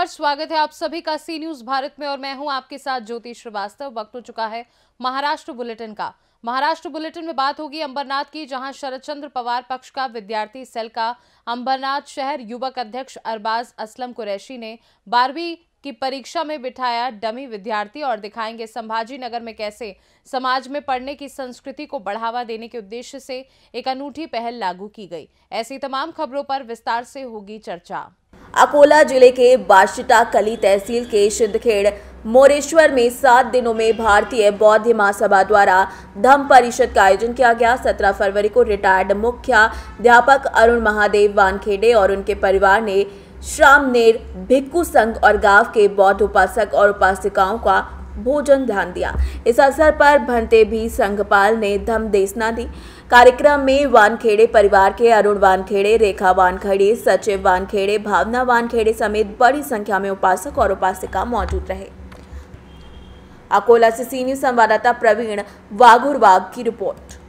नमस्कार, स्वागत है आप सभी का सी न्यूज भारत में और मैं हूं आपके साथ ज्योति श्रीवास्तव। वक्त हो चुका है महाराष्ट्र बुलेटिन का। महाराष्ट्र बुलेटिन में बात होगी अंबरनाथ की, जहां शरद चंद्र पवार पक्ष का विद्यार्थी सेल का अंबरनाथ शहर युवक अध्यक्ष अरबाज असलम कुरैशी ने 12वीं की परीक्षा में बिठाया डमी विद्यार्थी और दिखाएंगे संभाजी नगर में कैसे समाज में पढ़ने की संस्कृति को बढ़ावा देने के उद्देश्य से एक अनूठी पहल लागू की गई। ऐसी तमाम खबरों पर विस्तार से होगी चर्चा। अकोला जिले के बाशिटा कली तहसील के सिद्धखेड़ मोरेश्वर में 7 दिनों में भारतीय बौद्ध महासभा द्वारा धम्म परिषद का आयोजन किया गया। 17 फरवरी को रिटायर्ड मुख्याध्यापक अरुण महादेव वानखेड़े और उनके परिवार ने श्रामनेर भिक्खु संघ और गांव के बौद्ध उपासक और उपासिकाओं का भोजन ध्यान दिया। इस अवसर पर भंते भी संघपाल ने धम्म देशना दी। कार्यक्रम में वानखेड़े परिवार के अरुण वानखेड़े, रेखा वानखेड़े, सचिव वानखेड़े, भावना वानखेड़े समेत बड़ी संख्या में उपासक और उपासिका मौजूद रहे। अकोला से सी न्यूज संवाददाता प्रवीण वाघुरवाग की रिपोर्ट।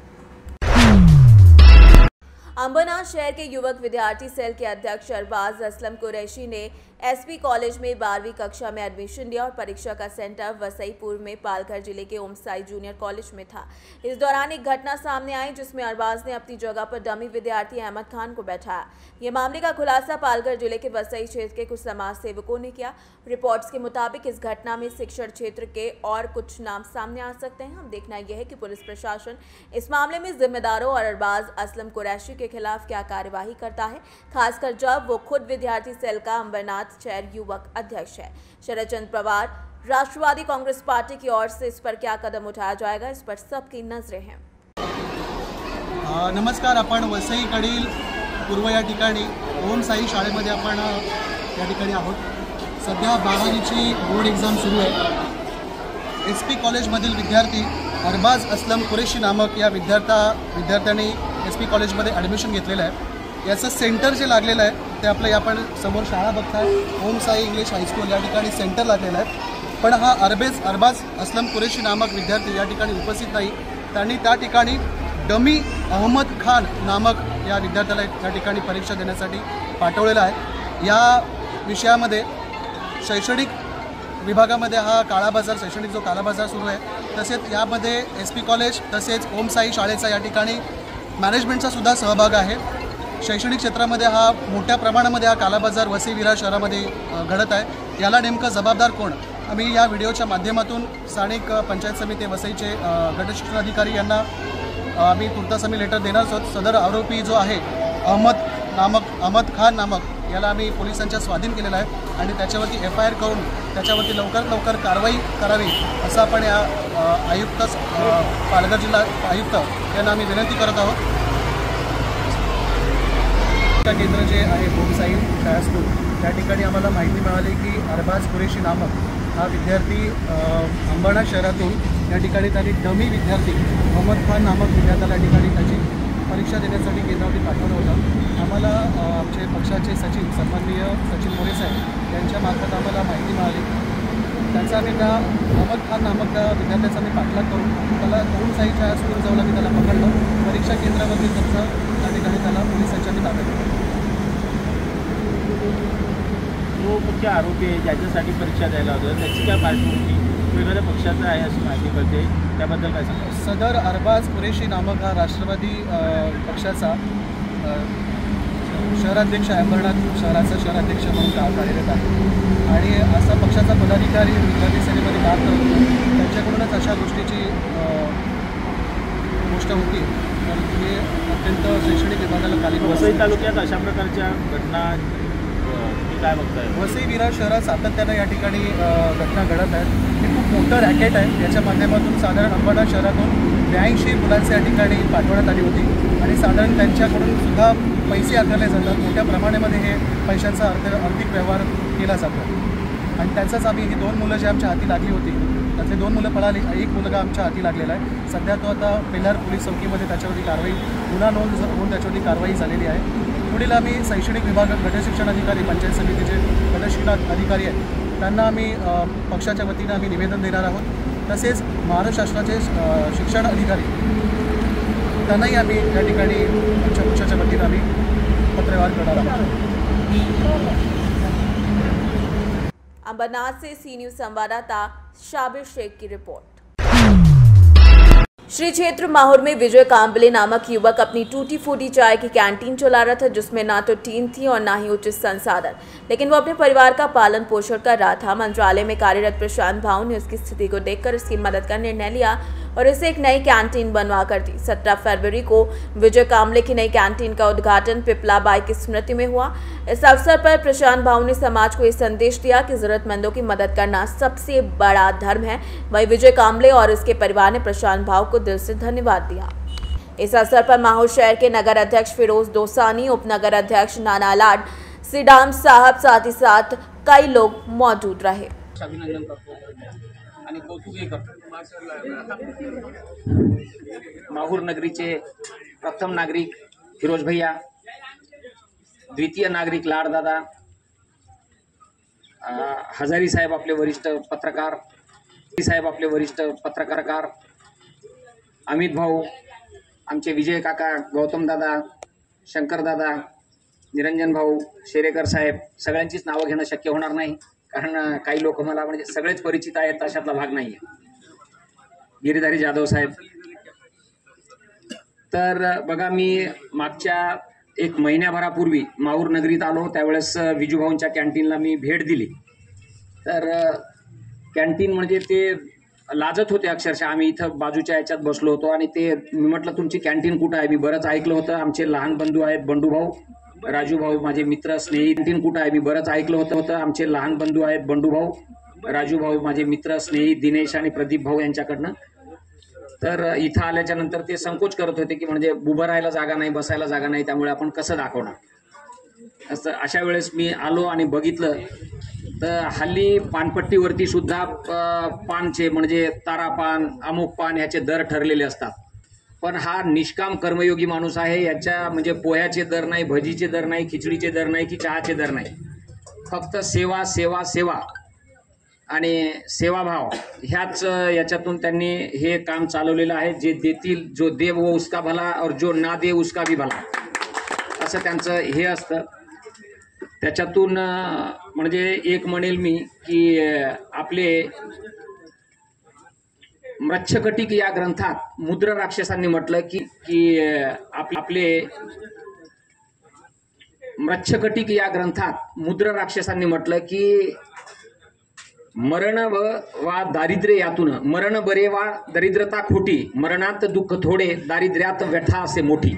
अंबरनाथ शहर के युवक विद्यार्थी सेल के अध्यक्ष अरबाज असलम कुरैशी ने एसपी कॉलेज में 12वीं कक्षा में एडमिशन लिया और परीक्षा का सेंटर वसई पूर्व में पालघर जिले के ओम साई जूनियर कॉलेज में था। इस दौरान एक घटना सामने आई जिसमें अरबाज ने अपनी जगह पर डमी विद्यार्थी अहमद खान को बैठाया। ये मामले का खुलासा पालघर जिले के वसई क्षेत्र के कुछ समाज सेवकों ने किया। रिपोर्ट्स के मुताबिक इस घटना में शिक्षण क्षेत्र के और कुछ नाम सामने आ सकते हैं। हम देखना यह है कि पुलिस प्रशासन इस मामले में जिम्मेदारों और अरबाज असलम कुरैशी के खिलाफ क्या कार्यवाही करता है, खासकर जब वो खुद विद्यार्थी सेल का अंबरनाथ शहर युवक अध्यक्ष है। शरद चंद्र पवार राष्ट्रवादी कांग्रेस पार्टी की ओर से इस पर क्या कदम उठाया जाएगा, इस पर सबकी नजरें हैं। नमस्कार, आपण वसईकडील पूर्व या ठिकाणी ओम साई शाळेमध्ये आपण या ठिकाणी आहोत। सध्या 12वीची बोर्ड एक्झाम सुरू आहे। एसपी कॉलेजमधील विद्यार्थी अरबाज असलम कुरैशी नामक या विद्यार्थ्यांनी एसपी कॉलेजमध्ये ॲडमिशन घेतलेलं आहे। याचं सेंटर जे लागलेलं आहे ते आपलं आपण समोर शाळा बघताय, ओम साई इंग्लिश हायस्कूल या ठिकाणी सेंटर लागलेलं आहे। पण हा अरबाज असलम कुरैशी नामक विद्यार्थी या ठिकाणी उपस्थित नाही। त्यांनी त्या ठिकाणी डमी अहमद खान नामक या विद्यार्थ्याला त्या ठिकाणी परीक्षा देण्यासाठी पाठवलेलं आहे। या विषयामध्ये शैक्षणिक विभागामध्ये हा काळाबाजार, शैक्षणिक जो काळाबाजार सुरू आहे, तसेच यामध्ये एसपी कॉलेज तसेच ओम साई शाळेचा या ठिकाणी मॅनेजमेंटचा सुद्धा सहभाग आहे। शैक्षणिक क्षेत्रामध्ये हा मोठ्या प्रमाणामध्ये हा काळाबाजार वसई विरार शहरामध्ये घडत आहे। याला नेमकं जबाबदार कोण, आम्ही या व्हिडिओच्या माध्यमातून स्थानिक पंचायत समिती वसईचे गटशिक्षण अधिकारी यांना आम्ही तुर्तास लेटर देणार आहोत। सदर आरोपी जो आहे अहमद खान नामक याला आम्ही पोलिसांच्या स्वाधीन केलेला आहे आणि त्याच्यावरती FIR करून त्याच्यावरती लवकरात लवकर कारवाई करावी असं आपण या पालघर जिल्हा आयुक्त यांना आम्ही विनंती करत आहोत। केंद्र जे आहे ओम साई शाळा स्कूल त्या ठिकाणी आम्हाला माहिती मिळाली की अरबाज कुरैशी नामक हा विद्यार्थी अंबरनाथ शहरातून या ठिकाणी त्यांनी डमी विद्यार्थी अहमद खान नामक विद्यार्थ्याला ठिकाणी त्याची परीक्षा देण्यासाठी केंद्रावरती पाठवलं होतं। आम्हाला आमचे पक्षाचे सचिव सन्माननीय सचिन मोरे साहेब यांच्यामार्फत आम्हाला माहिती मिळाली। त्यांचा आम्ही त्या अहमद खान नामक त्या विद्यार्थ्याचा मी पाठलाग करून त्याला ओम साई शाळा स्कूल जाऊन आम्ही त्याला पकडलं। परीक्षा केंद्रावरती त्या ठिकाणी त्याला पोलिसांच्या ताब्यात दिलं। तो मुख्य आरोपी आहे ज्याच्यासाठी परीक्षा द्यायला होतं, त्याची काय पार्श्वभूमी वेगवेगळ्या पक्षाचा आहे अशी माहिती कळते, त्याबद्दल काय सांगा? सदर अरबाज कुरैशी नामक हा राष्ट्रवादी पक्षाचा शहराध्यक्ष आहे, अंबरनाथ शहराचा शहराध्यक्ष म्हणून कार्यरत आहे आणि असा पक्षाचा पदाधिकारी विद्यार्थी सेनेमध्ये काम करतो। त्यांच्याकडूनच अशा गोष्टीची गोष्ट होती। तर हे अत्यंत शैक्षणिक विभागाला खाली वसई तालुक्यात अशा प्रकारच्या घटना काय बघताय? वसई विरार शहरात सातत्यानं या ठिकाणी घटना घडत आहेत। हे खूप मोठं रॅकेट आहे। याच्या माध्यमातून साधारण अंबरनाथ शहरातून 82 मुलांची या ठिकाणी पाठवण्यात आली होती आणि साधारण त्यांच्याकडून सुद्धा पैसे आकारले जातात। मोठ्या प्रमाणामध्ये हे पैशांचा आर्थिक व्यवहार केला जातो आणि त्याचाच आम्ही ही 2 मुलं जी आमच्या हाती लागली होती त्यातले 2 मुलं पळाली, एक मुलगा आमच्या हाती लागलेला आहे। सध्या तो आता पेल्हार पोलीस चौकीमध्ये त्याच्यावरती गुन्हा नोंद होऊन त्याच्यावरती कारवाई झालेली आहे। पुढील आम्ही शैक्षणिक विभागात गटशिक्षण अधिकारी, पंचायत समितीचे गटशिक्षण अधिकारी आहेत त्यांना आम्ही पक्षाच्या वतीनं आम्ही निवेदन देणार आहोत। तसेच महाराष्ट्र शासनाचे शिक्षण अधिकारी त्यांनाही आम्ही या ठिकाणी आमच्या पक्षाच्या वतीनं आम्ही पत्रव्यवहार करणार आहोत। अंबरनाथ से सी न्यूज संवाददाता शाबिर शेख की रिपोर्ट। श्री क्षेत्र माहौर में विजय कांबले नामक युवक अपनी टूटी फूटी चाय की कैंटीन चला रहा था, जिसमें ना तो टीम थी और ना ही उचित संसाधन, लेकिन वो अपने परिवार का पालन पोषण कर रहा था। मंत्रालय में कार्यरत प्रशांत भाऊ ने उसकी स्थिति को देखकर उसकी मदद का निर्णय लिया और इसे एक नई कैंटीन बनवा कर दी। 17 फरवरी को विजय कांबले की नई कैंटीन का उद्घाटन पिपला बाई की स्मृति में हुआ। इस अवसर पर प्रशांत भाऊ ने समाज को ये संदेश दिया कि जरूरतमंदों की मदद करना सबसे बड़ा धर्म है। वहीं विजय कांबले और उसके परिवार ने प्रशांत भाऊ को दिल से धन्यवाद दिया। इस अवसर पर माहौर शहर के नगर अध्यक्ष फिरोज दोसानी, उप नगर अध्यक्ष नाना लाड, सिडाम साहब, साथ ही साथ कई लोग मौजूद रहे। अभिनंदन करतो आणि कौतुकही करतो। माहूर नगरीचे प्रथम नागरिक फिरोज भैया, द्वितीय नागरिक लाडदादा, हजारी साहेब आपले वरिष्ठ पत्रकार, अमित भाऊ, आमचे विजय काका, गौतम दादा, शंकर दादा, निरंजन भाऊ, शेरेकर साहेब, सगळ्यांचीच नावं घेणं शक्य होणार नाही, कारण काही लोक मला म्हणजे सगळेच परिचित आहेत अशातला भाग नाही आहे। गिरीधारी जाधव साहेब, तर बघा मी मागच्या एक महिन्याभरापूर्वी माहूर नगरीत आलो, त्यावेळेस विजूभाऊंच्या कॅन्टीनला मी भेट दिली। तर कॅन्टीन म्हणजे ते लाजत होते अक्षरशः। आम्ही इथं बाजूच्या याच्यात बसलो होतो आणि ते मी म्हटलं तुमची कॅन्टीन कुठं आहे? मी बरंच ऐकलं होतं, आमचे लहान बंधू आहेत बंडू भाऊ, राजू भाऊ, माझे मित्र स्नेही, कॅन्टीन कुठं आहे? मी बरंच ऐकलं होतं, आमचे लहान बंधू आहेत बंडू भाऊ, राजू भाऊ, माझे मित्र स्नेही, दिनेश आणि प्रदीप भाऊ यांच्याकडनं। तर इथं आल्याच्या नंतर ते संकोच करत होते की म्हणजे उभं राहायला जागा नाही, बसायला जागा नाही, त्यामुळे आपण कसं दाखवणार असं। अशा वेळेस मी आलो आणि बघितलं तर हल्ली पानपट्टीवरती सुद्धा पानचे म्हणजे तारा पान, अमुक पान ह्याचे दर ठरलेले असतात, पण हा निष्काम कर्मयोगी माणूस आहे। याच्या म्हणजे पोह्याचे दर नाही, भजीचे दर नाही, खिचडीचे दर नाही की चहाचे दर नाही, फक्त सेवा सेवा सेवा आणि सेवाभाव ह्याच याच्यातून त्यांनी हे काम चालवलेलं आहे। जे देतील, जो दे वो उसका भला और जो ना दे उसका भी भला, असं त्यांचं हे असतं। त्याच्यातून म्हणजे एक म्हणेल मी की आपले मृच्छकटिक या ग्रंथात मुद्र राक्षसांनी म्हटलं की आपले मृच्छकटिक या ग्रंथात मुद्र राक्षसांनी म्हटलं की मरण वा दारिद्र्य यातून, मरण बरे वा दरिद्रता खोटी, मरणात दुःख थोडे, दारिद्र्यात व्यथा असे मोठी।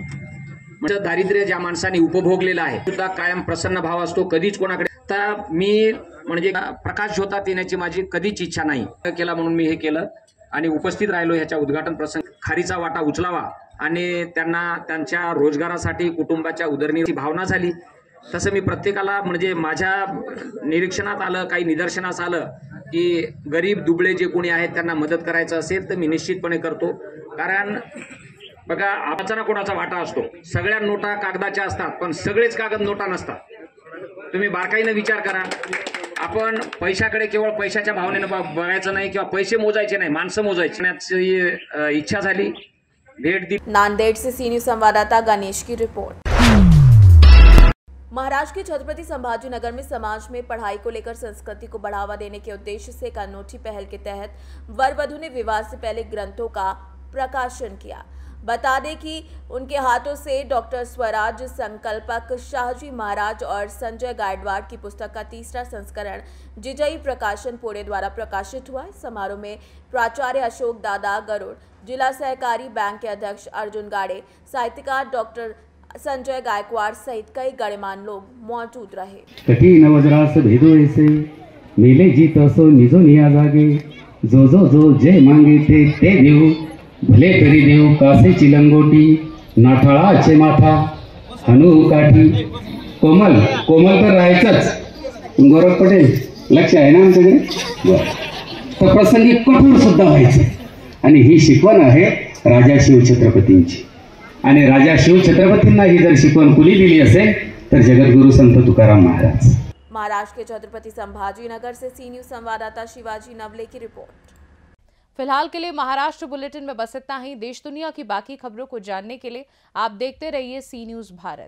म्हणजे दारिद्र्य ज्या माणसाने उपभोगलेलं आहे सुद्धा कायम प्रसन्न भाव असतो, कधीच कोणाकडे। तर मी म्हणजे प्रकाश झोतात येण्याची माझी कधीच इच्छा नाही केला, म्हणून मी हे केलं आणि उपस्थित राहिलो ह्याच्या उद्घाटन प्रसंगी। खारीचा वाटा उचलावा आणि त्यांना त्यांच्या रोजगारासाठी, कुटुंबाच्या उदरनिर्वाहाची भावना झाली। तसं मी प्रत्येकाला म्हणजे माझ्या निरीक्षणात आलं, काही निदर्शनास आलं की गरीब दुबळे जे कोणी आहेत त्यांना मदत करायचं असेल तर मी निश्चितपणे करतो। कारण बघा आपाचा ना कोणाचा वाटा असतो, सगळ्या नोटा कागदाच्या असतात पण सगळेच कागद नोटा नसतात। तुम्ही बारकाईने विचार करा, आपण पैशाकडे केवळ पैशाच्या भावनेने बघायचं नाही किंवा पैसे मोजायचे नाही, माणसं मोजायची इच्छा झाली, भेट दी। नांदेड़ से सी न्यूज संवाददाता गणेश की रिपोर्ट। महाराष्ट्र के छत्रपति संभाजी नगर में समाज में पढ़ाई को लेकर संस्कृति को बढ़ावा देने के उद्देश्य से एक अनूठी पहल के तहत वर वधू ने विवाह से पहले ग्रंथों का प्रकाशन किया। बता दें कि उनके हाथों से डॉक्टर स्वराज संकल्पक शाहजी महाराज और संजय गायकवाड़ की पुस्तक का तीसरा संस्करण जिजई प्रकाशन पुणे द्वारा प्रकाशित हुआ। समारोह में प्राचार्य अशोक दादा गरुड़, जिला सहकारी बैंक के अध्यक्ष अर्जुन गाड़े, साहित्यकार डॉक्टर संजय गायकवाड़ सहित कई गणमान्य लोग मौजूद रहे। कठीण वज्रास भेदो ऐसे मेले जीत असो निजो निया जागे, जो जो जो जे मांगे ते देऊ, भले तरी देऊ कासेची लंगोटी, नाठाळाचे माथा हनु काठी। कोमल कोमल तर राहायचंच, गौरव पटेल लक्ष आहे ना आमच्याकडे, तर प्रसंगी कठोर सुद्धा व्हायचं आणि ही शिकवण आहे राजा शिवछत्रपतींची। आणि राजा शिवछत्रपतींना ही जर शिकवण कुणी दिली असेल तर जगद्गुरु संत तुकाराम महाराज। महाराष्ट्र के छत्रपति संभाजी नगर से सी न्यूज संवाददाता शिवाजी नवले की रिपोर्ट। फिलहाल के लिए महाराष्ट्र बुलेटिन में बस इतना ही। देश दुनिया की बाकी खबरों को जानने के लिए आप देखते रहिए सी न्यूज भारत।